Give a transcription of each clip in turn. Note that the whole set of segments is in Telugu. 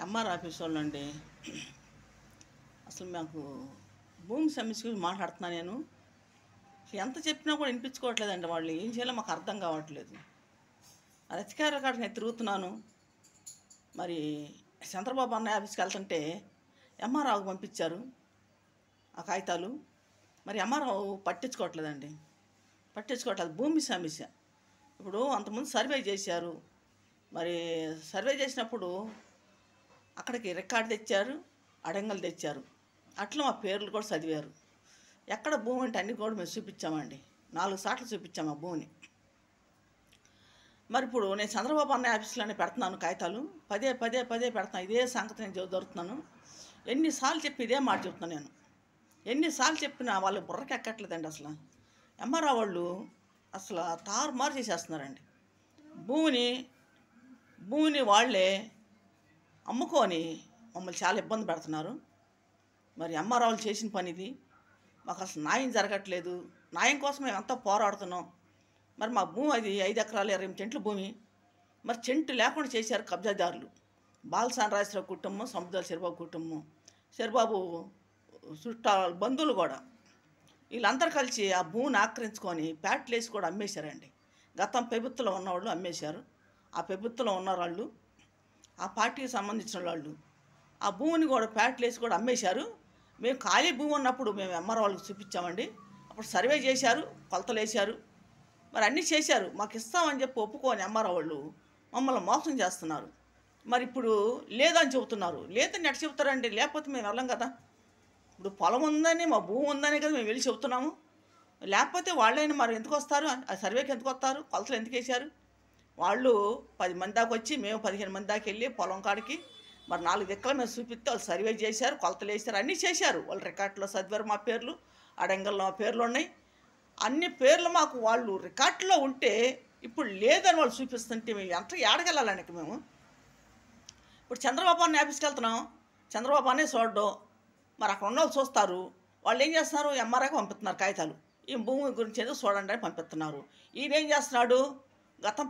ఎంఆర్ ఆఫీస్ వాళ్ళండి. అసలు మాకు భూమి సమస్య గురించి మాట్లాడుతున్నా నేను. ఎంత చెప్పినా కూడా వినిపించుకోవట్లేదండి. వాళ్ళు ఏం చేయాలో మాకు అర్థం కావట్లేదు. అధికారుల కాడికి నేను తిరుగుతున్నాను. మరి చంద్రబాబు అన్నయ్య ఆఫీస్కి వెళ్తుంటే ఎంఆర్ఆవుకి పంపించారు ఆ కాగితాలు. మరి ఎంఆర్ఆవు పట్టించుకోవట్లేదండి. పట్టించుకోవట్లేదు. భూమి సమస్య ఇప్పుడు అంతకుముందు సర్వే చేశారు. మరి సర్వే చేసినప్పుడు అక్కడికి రికార్డు తెచ్చారు, అడంగలు తెచ్చారు. అట్లా మా పేర్లు కూడా చదివారు. ఎక్కడ భూమి అంటే అన్ని కూడా మేము చూపించామండి. 4 సార్లు చూపించాము ఆ భూమిని. మరి ఇప్పుడు నేను చంద్రబాబు అన్నయ్య ఆఫీస్లోనే పెడుతున్నాను కాగితాలు. పదే పెడుతున్నాను. ఇదే సంగతి నేను దొరుకుతున్నాను. ఎన్నిసార్లు చెప్పి ఇదే మాట చెప్తున్నాను నేను. ఎన్నిసార్లు చెప్పినా వాళ్ళు బుర్రకి ఎక్కట్లేదండి. అసలు ఎంఆర్ఆ వాళ్ళు అసలు తారుమారు చేసేస్తున్నారండి. భూమిని వాళ్ళే అమ్ముకొని మమ్మల్ని చాలా ఇబ్బంది పెడుతున్నారు. మరి ఎంఆర్ఆవులు చేసిన పని ఇది. మాకు అసలు న్యాయం జరగట్లేదు. న్యాయం కోసం మేము అంతా పోరాడుతున్నాం. మరి మా భూమి అది 5 ఎకరాలు 28 సెంట్ల భూమి. మరి చెంటు లేకుండా చేశారు కబ్జాదారులు. బాలసానరాజరావు కుటుంబం, సముద్రాల శరిబాబు కుటుంబం, శరిబాబు చుట్టాల బంధువులు కూడా వీళ్ళందరూ కలిసి ఆ భూమిని ఆక్రమించుకొని ప్యాట్లేసి కూడా అమ్మేశారండి. గతం ప్రభుత్వంలో ఉన్నవాళ్ళు అమ్మేశారు. ఆ ప్రభుత్వంలో ఉన్న వాళ్ళు, ఆ పార్టీకి సంబంధించిన వాళ్ళు ఆ భూమిని కూడా ప్యాట్లేసి కూడా అమ్మేశారు. మేము ఖాళీ భూమి ఉన్నప్పుడు మేము ఎంఆర్ వాళ్ళకి చూపించామండి. అప్పుడు సర్వే చేశారు, కొలతలు వేశారు, మరి అన్నీ చేశారు. మాకు ఇస్తామని చెప్పి ఒప్పుకొని ఎంఆర్ వాళ్ళు మమ్మల్ని మోసం చేస్తున్నారు. మరి ఇప్పుడు లేదని చెబుతున్నారు. లేదని ఎట్లా చెబుతారండి? లేకపోతే మేము వెళ్ళం కదా. ఇప్పుడు పొలం ఉందని, మా భూమి ఉందని కదా మేము వెళ్ళి చెబుతున్నాము. లేకపోతే వాళ్ళైనా మరి ఎందుకు వస్తారు? ఆ సర్వేకి ఎందుకు వస్తారు? కొలతలు ఎందుకు వేశారు? వాళ్ళు 10 మంది దాకా వచ్చి, మేము 15 మంది దాకా వెళ్ళి పొలం కాడికి మరి 4 దిక్కల మేము చూపిస్తే వాళ్ళు సర్వే చేశారు, కొలతలు వేశారు, అన్నీ చేశారు. వాళ్ళు రికార్డులో చదివారు. మా పేర్లు అడంగల్లో మా పేర్లు ఉన్నాయి. అన్ని పేర్లు మాకు వాళ్ళు రికార్డులో ఉంటే ఇప్పుడు లేదని వాళ్ళు చూపిస్తుంటే మేము ఎంత ఏడగెళ్ళాలండి మేము. ఇప్పుడు చంద్రబాబు అన్న ఆఫీస్కి వెళ్తున్నాం. చంద్రబాబు అనే చూడడం. మరి అక్కడ ఉన్న వాళ్ళు చూస్తారు. వాళ్ళు ఏం చేస్తున్నారు? ఎంఆర్ఐకి పంపిస్తున్నారు కాగితాలు. ఈ భూమి గురించి ఏదో చూడండి అని పంపిస్తున్నారు. ఈయన ఏం చేస్తున్నాడు? గతం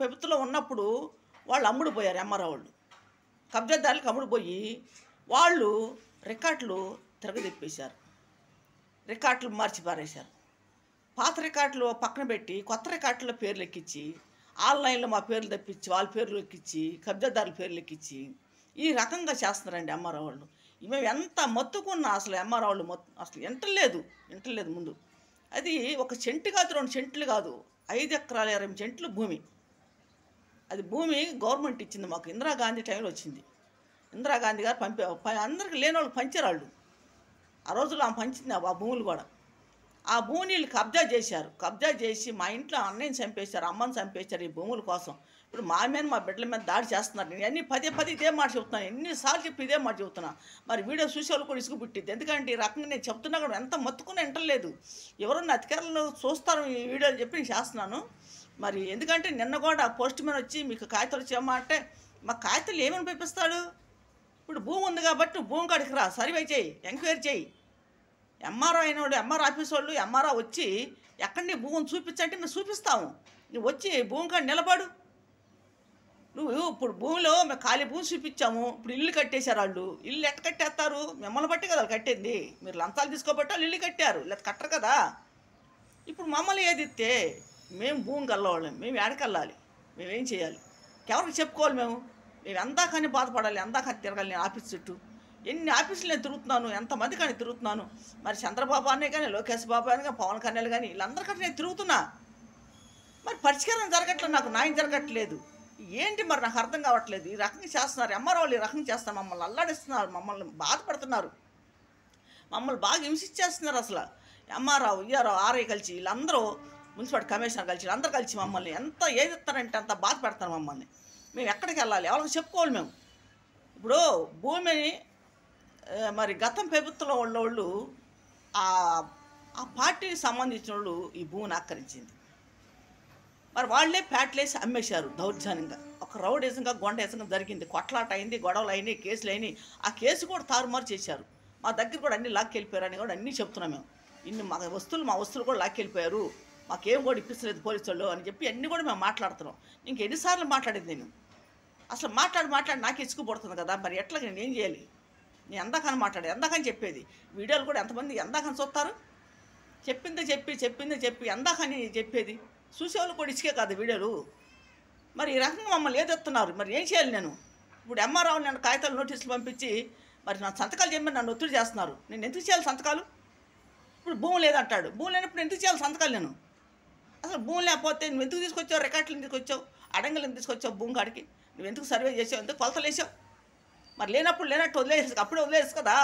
ప్రభుత్వంలో ఉన్నప్పుడు వాళ్ళు అమ్ముడు పోయారు. ఎంఆర్ఐ వాళ్ళు కబ్జాదారులకు అమ్ముడు పోయి వాళ్ళు రికార్డులు తిరగదిప్పేశారు. రికార్డులు మార్చి పారేశారు. పాత రికార్డులు పక్కన పెట్టి కొత్త రికార్డులో పేర్లు ఎక్కించి, ఆన్లైన్లో మా పేర్లు తెప్పించి వాళ్ళ పేర్లు ఎక్కించి, కబ్జాదారుల పేర్లు ఎక్కించి ఈ రకంగా చేస్తున్నారండి ఎంఆర్ఐ వాళ్ళు. మేము ఎంత మొత్తుకున్నా అసలు ఎంఆర్ఐ వాళ్ళు అసలు వింటలేదు ముందు. అది ఒక సెంటు కాదు, 2 సెంట్లు కాదు, 5 ఎకరాల 20 సెంట్లు భూమి. అది భూమి గవర్నమెంట్ ఇచ్చింది మాకు. ఇందిరాగాంధీ టైంలో వచ్చింది. ఇందిరాగాంధీ గారు అందరికి లేని వాళ్ళకి పంచారు వాళ్ళు. ఆ రోజుల్లో ఆమె పంచింది ఆ భూములు కూడా. ఆ భూమిని వీళ్ళు కబ్జా చేశారు. కబ్జా చేసి మా ఇంట్లో అన్నయ్యని చంపేశారు, అమ్మని చంపేశారు ఈ భూముల కోసం. ఇప్పుడు మా మీద, మా బిడ్డల మీద దాడి చేస్తున్నారు. నేను అన్నీ పదే ఇదే మాట చెబుతున్నాను. ఎన్నిసార్లు చెప్పి ఇదే మాట చెబుతున్నా. మరి వీడియో చూసే వాళ్ళు కూడా ఇసుకు పుట్టిద్ది. ఎందుకంటే ఈ రకంగా నేను చెప్తున్నా కూడా ఎంత మొత్తుకున్నా వింటలేదు. ఎవరన్నా అధికారులు చూస్తారు ఈ వీడియోలు చెప్పి నేను చేస్తున్నాను. మరి ఎందుకంటే నిన్న కూడా పోస్ట్ మ్యాన్ వచ్చి మీకు కాగితాలు ఇచ్చామా అంటే మా కాగితాలు ఏమని పంపిస్తాడు? ఇప్పుడు భూమి ఉంది కాబట్టి భూమి కాడికి రా, సర్వే చేయి, ఎంక్వైరీ చేయి. ఎంఆర్ఓ అయినోడు, ఎంఆర్ ఆఫీస్ వాళ్ళు ఎంఆర్ఓ వచ్చి ఎక్కడ నీ భూమిని చూపించంటే మేము చూపిస్తాము. నువ్వు వచ్చి భూమి కాడ నిలబడు. నువ్వు ఇప్పుడు భూమిలో మేము ఖాళీ భూమి చూపించాము. ఇప్పుడు ఇల్లు కట్టేశారు వాళ్ళు. ఇల్లు ఎట్ట కట్టేస్తారు? మిమ్మల్ని బట్టి కదా వాళ్ళు కట్టేది. మీరు లంచాలు తీసుకోబట్టి వాళ్ళు ఇల్లు కట్టారు, లేదా కట్టరు కదా. ఇప్పుడు మమ్మల్ని ఏది ఇస్తే మేము భూమి కల్లవాళ్ళం. మేము ఏడకెళ్ళాలి? మేమేం చేయాలి? ఎవరికి చెప్పుకోవాలి? మేము ఎందాకని బాధపడాలి, ఎందాకని తిరగాలి. నేను ఆఫీస్ చుట్టూ ఎన్ని ఆఫీసులు నేను తిరుగుతున్నాను, ఎంతమంది కానీ తిరుగుతున్నాను. మరి చంద్రబాబు అనే కానీ, లోకేష్ బాబు అని కానీ, పవన్ కళ్యాణ్ కానీ వీళ్ళందరికంటే నేను తిరుగుతున్నా. మరి పరిష్కారం జరగట్లేదు, నాకు న్యాయం జరగట్లేదు. ఏంటి మరి నాకు అర్థం కావట్లేదు. ఈ రకంగా చేస్తున్నారు ఎంఆర్ఓ వాళ్ళు. ఈ రకంగా చేస్తున్నారు, మమ్మల్ని అల్లాడిస్తున్నారు, మమ్మల్ని బాధపడుతున్నారు, మమ్మల్ని బాగా హింసించేస్తున్నారు. అసలు ఎంఆర్ఓ, ఈఆర్ఓ, ఆర్ఐ కలిసి వీళ్ళందరూ, మున్సిపల్ కమిషనర్ కలిసి వీళ్ళందరూ కలిసి మమ్మల్ని ఎంత ఏది ఇస్తారంటే అంత బాధ పెడతారు మమ్మల్ని. మేము ఎక్కడికి వెళ్ళాలి? ఎవరికి చెప్పుకోవాలి మేము? ఇప్పుడు భూమిని మరి గతం ప్రభుత్వంలో వాళ్ళు ఆ పార్టీకి సంబంధించిన వాళ్ళు ఈ భూమిని ఆక్రమించింది. మరి వాళ్ళే ప్యాట్లేసి అమ్మేశారు దౌర్జన్యంగా. ఒక రౌడీజంగా, గొండేజంగా జరిగింది. కొట్లాట అయింది, గొడవలు అయినాయి, కేసులు అయినాయి. ఆ కేసు కూడా తారుమారు చేశారు. మా దగ్గర కూడా అన్నీ లాక్కెళ్ళిపోయారని కూడా అన్నీ చెప్తున్నాం మేము. మా వస్తువులు కూడా లాక్కెళ్ళిపోయారు, మాకేం కూడా ఇప్పించలేదు పోలీసు వాళ్ళు అని చెప్పి అన్నీ కూడా మేము మాట్లాడుతున్నాం. ఇంకెన్నిసార్లు మాట్లాడేది నేను. అసలు మాట్లాడి నాకే ఇసుకు పడుతుంది కదా, మరి ఎట్లా నేను ఏం చేయాలి? నేను ఎందాకని మాట్లాడే, ఎందాకని చెప్పేది. వీడియోలు కూడా ఎంతమంది ఎందాకని చూస్తారు? చెప్పిందే చెప్పి ఎందాకని చెప్పేది. చూసేవాళ్ళు కూడా ఇసుకే కాదు వీడియోలు. మరి ఈ రకంగా మమ్మల్ని ఏదెత్తున్నారు, మరి ఏం చేయాలి నేను? ఇప్పుడు ఎంఆర్ఓ నేను కాగితాలు నోటీసులు పంపించి మరి నా సంతకాలు చేయమని నన్ను ఒత్తిడి చేస్తున్నారు. నేను ఎందుకు చేయాలి సంతకాలు? ఇప్పుడు భూమి లేదంటాడు. భూమి లేనప్పుడు ఎందుకు చేయాలి సంతకాలు నేను? అసలు భూమి లేకపోతే నువ్వు ఎందుకు తీసుకొచ్చావు? రికార్డులు ఎందుకు వచ్చావు? అడంగలు ఎందుకు తీసుకొచ్చావు? భూమి కాడికి నువ్వు ఎందుకు సర్వే చేసావు? ఎందుకు కొలతలు వేసావు? మరి లేనప్పుడు లేనట్టు వదిలేసి అప్పుడే వదిలేసి కదా.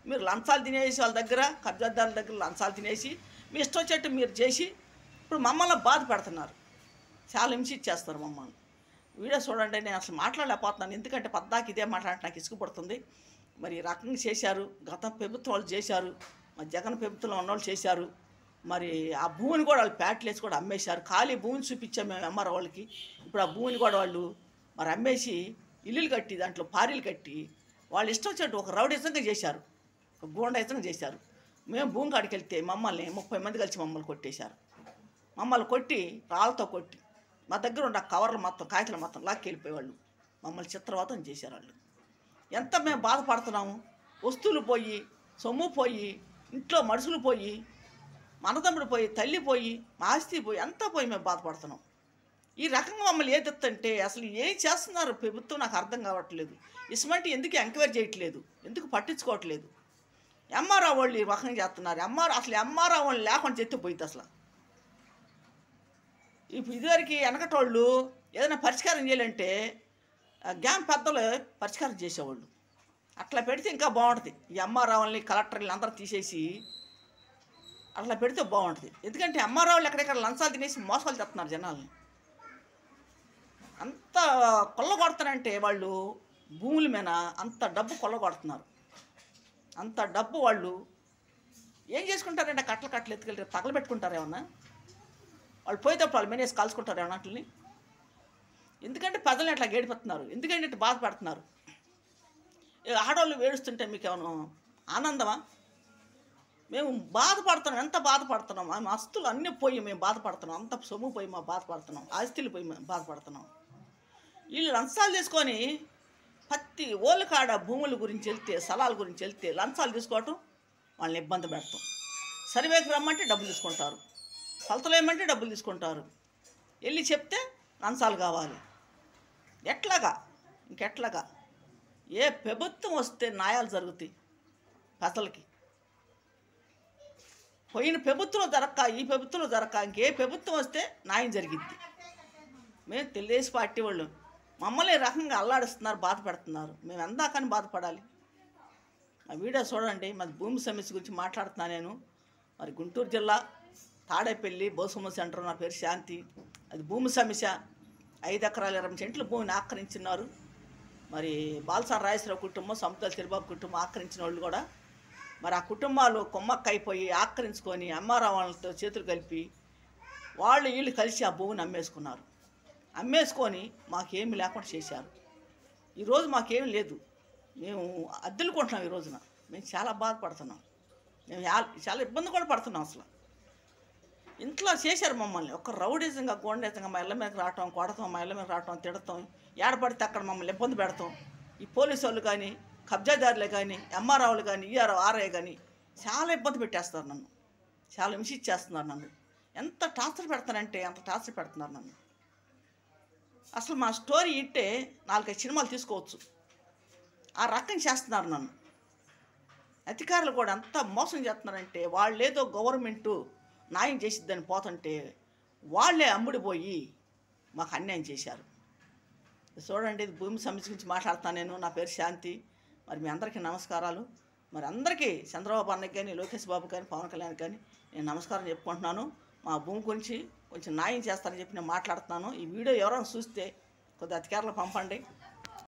మీరు లంచాలు తినేసి వాళ్ళ దగ్గర, కబ్జాదారుల దగ్గర లంచాలు తినేసి మీ ఇష్టం వచ్చేట్టు మీరు చేసి ఇప్పుడు మమ్మల్ని బాధ పెడుతున్నారు. చాలా హింసించేస్తారు మమ్మల్ని. వీడియో చూడండి. నేను అసలు మాట్లాడలేకపోతున్నాను, ఎందుకంటే పద్దాకి ఇదే మాట్లాడి నాకు ఇసుకుపడుతుంది. మరి ఈ రకంగా చేశారు, గత ప్రభుత్వం వాళ్ళు చేశారు, మరి జగన్ ప్రభుత్వంలో ఉన్నవాళ్ళు చేశారు. మరి ఆ భూమిని కూడా వాళ్ళు ప్యాట్లేసి కూడా అమ్మేశారు. ఖాళీ భూమిని చూపించాం మేము ఎంఆర్ వాళ్ళకి. ఇప్పుడు ఆ భూమిని కూడా వాళ్ళు మరి అమ్మేసి ఇల్లులు కట్టి దాంట్లో పారీలు కట్టి వాళ్ళు ఇష్టం వచ్చినట్టు ఒక రౌడీజంగా చేశారు, ఒక గూండాయిజంగా చేశారు. మేము భూమి కాడికి వెళ్తే మమ్మల్ని 30 మంది కలిసి మమ్మల్ని కొట్టేశారు. మమ్మల్ని కొట్టి రాళ్ళతో కొట్టి మా దగ్గర ఉన్న కవర్లు మొత్తం కాగితాలు మొత్తం లాక్కి వెళ్ళిపోయేవాళ్ళు. మమ్మల్ని చిత్రవతం చేశారు వాళ్ళు. ఎంత మేము బాధపడుతున్నాము. వస్తువులు పోయి, సొమ్ము పోయి, ఇంట్లో మనుషులు పోయి, మనదమ్ముడు పోయి, తల్లి పోయి, మా ఆస్తి పోయి, అంతా పోయి మేము బాధపడుతున్నాం. ఈ రకంగా మమ్మల్ని ఏదెత్తంటే అసలు ఏం చేస్తున్నారు ప్రభుత్వం నాకు అర్థం కావట్లేదు. ఇసుమంటి ఎందుకు ఎంక్వైరీ చేయట్లేదు, ఎందుకు పట్టించుకోవట్లేదు? ఎంఆర్ఓ వాళ్ళు ఈ రకంగా చేస్తున్నారు. ఎంఆర్ఓ వాళ్ళు లేకుండా చెత్తే పోయింది అసలు. ఇప్పుడు ఇదివరకు వెనకటోళ్ళు ఏదైనా పరిష్కారం చేయాలంటే గ్యామ్ పెద్దలు పరిష్కారం చేసేవాళ్ళు. అట్లా పెడితే ఇంకా బాగుంటుంది. ఈ ఎంఆర్ఓల్ని కలెక్టర్ని అందరూ తీసేసి అట్లా పెడితే బాగుంటుంది. ఎందుకంటే ఎంఆర్ఓలు ఎక్కడెక్కడ లంచాలు తినేసి మోసాలు చేస్తున్నారు జనాల్ని. అంత కొల్లగొడతారంటే వాళ్ళు భూముల మీద అంత డబ్బు కొల్లగొడుతున్నారు. అంత డబ్బు వాళ్ళు ఏం చేసుకుంటారంటే కట్టలు ఎత్తుకెళ్ళి తగలబెట్టుకుంటారు ఏమన్నా? వాళ్ళు పోయేటప్పుడు వాళ్ళు మేనేసి కలుసుకుంటారు ఏమన్నా వాటిని? ఎందుకంటే ప్రజల్ని అట్లా గేడిపోతున్నారు, ఎందుకంటే ఇట్లా బాధపడుతున్నారు. ఆడవాళ్ళు వేడుస్తుంటే మీకు ఏమైనా ఆనందమా? మేము బాధపడుతున్నాం, ఎంత బాధపడుతున్నాం. మా ఆస్తులు అన్నీ పోయి మేము బాధపడుతున్నాం, అంత సొమ్ము పోయి మేము బాధపడుతున్నాం, ఆస్తులు పోయి మేము బాధపడుతున్నాం. వీళ్ళు లంచాలు తీసుకొని ప్రతి ఓళ్ళ కాడ భూముల గురించి వెళ్తే, స్థలాల గురించి వెళ్తే లంచాలు తీసుకోవటం, వాళ్ళని ఇబ్బంది పెడతాం. సర్వేకి రమ్మంటే డబ్బులు తీసుకుంటారు, కొలతలు ఏమంటే డబ్బులు తీసుకుంటారు. వెళ్ళి చెప్తే లంచాలు కావాలి. ఇంకెట్లాగా ఏ ప్రభుత్వం వస్తే న్యాయాలు జరుగుతాయి ప్రజలకి? పోయిన ప్రభుత్వం జరక్క, ఈ ప్రభుత్వంలో జరక్క, ఇంకే ప్రభుత్వం వస్తే న్యాయం జరిగిద్ది. మేము తెలుగుదేశం పార్టీ వాళ్ళు మమ్మల్ని రకంగా అల్లాడిస్తున్నారు, బాధ పెడుతున్నారు. మేము ఎందాకని బాధపడాలి? ఆ వీడియో చూడండి. మరి భూమి సమస్య గురించి మాట్లాడుతున్నా నేను. మరి గుంటూరు జిల్లా తాడేపల్లి బోసమ్మ సెంటర్, నా పేరు శాంతి. అది భూమి సమస్య. 5 ఎకరాల 20 సెంట్లు భూమిని ఆక్రమించున్నారు. మరి బాలసాని రాజేశ్వరరావు కుటుంబం, సముద్రాల చిరబాబు కుటుంబం ఆక్రమించిన వాళ్ళు కూడా మరి ఆ కుటుంబాలు కొమ్మక్కైపోయి ఆక్రమించుకొని ఎంఆర్ఓ వాళ్ళతో చేతులు కలిపి వీళ్ళు కలిసి ఆ భూమిని అమ్మేసుకొని మాకేమీ లేకుండా చేశారు. ఈరోజు మాకేమీ లేదు, మేము అద్దెలుకుంటున్నాం. ఈ రోజున మేము చాలా బాధపడుతున్నాం, మేము చాలా ఇబ్బంది కూడా పడుతున్నాం. అసలు ఇంట్లో చేశారు మమ్మల్ని ఒక రౌడీజంగా, గోండేజంగా. మా ఇళ్ళ మీదకి రావటం, కొడతాం, మా ఇళ్ళ మీద రావటం, తిడతాం, ఏడపడితే అక్కడ మమ్మల్ని ఇబ్బంది పెడతాం. ఈ పోలీసు వాళ్ళు కానీ, కబ్జాదారులే కానీ, ఎంఆర్ఓలు కానీ, ఈఆర్ఓ ఆర్ఐ కానీ చాలా ఇబ్బంది పెట్టేస్తారు నన్ను, చాలా హింసించేస్తున్నారు నన్ను. ఎంత టార్చర్ పెడతారంటే అంత టార్చర్ పెడుతున్నారు నన్ను. అసలు మా స్టోరీ ఇంటే 4-5 సినిమాలు తీసుకోవచ్చు, ఆ రకం చేస్తున్నారు నన్ను. అధికారులు కూడా ఎంత మోసం చేస్తున్నారంటే, వాళ్ళేదో గవర్నమెంటు న్యాయం చేసిద్దని పోతుంటే వాళ్ళే అమ్ముడిపోయి మాకు అన్యాయం చేశారు. చూడండి, ఇది భూమి సమస్య గురించి మాట్లాడుతాను నేను. నా పేరు శాంతి. మరి మీ అందరికీ నమస్కారాలు. మరి అందరికీ చంద్రబాబు అన్నకి కానీ, లోకేష్ బాబు కానీ, పవన్ కళ్యాణ్ కానీ నేను నమస్కారం చెప్పుకుంటున్నాను. మా భూమి గురించి కొంచెం న్యాయం చేస్తారని చెప్పి నేను మాట్లాడుతున్నాను. ఈ వీడియో ఎవరైనా చూస్తే కొద్దిగా అధికారులు పంపండి.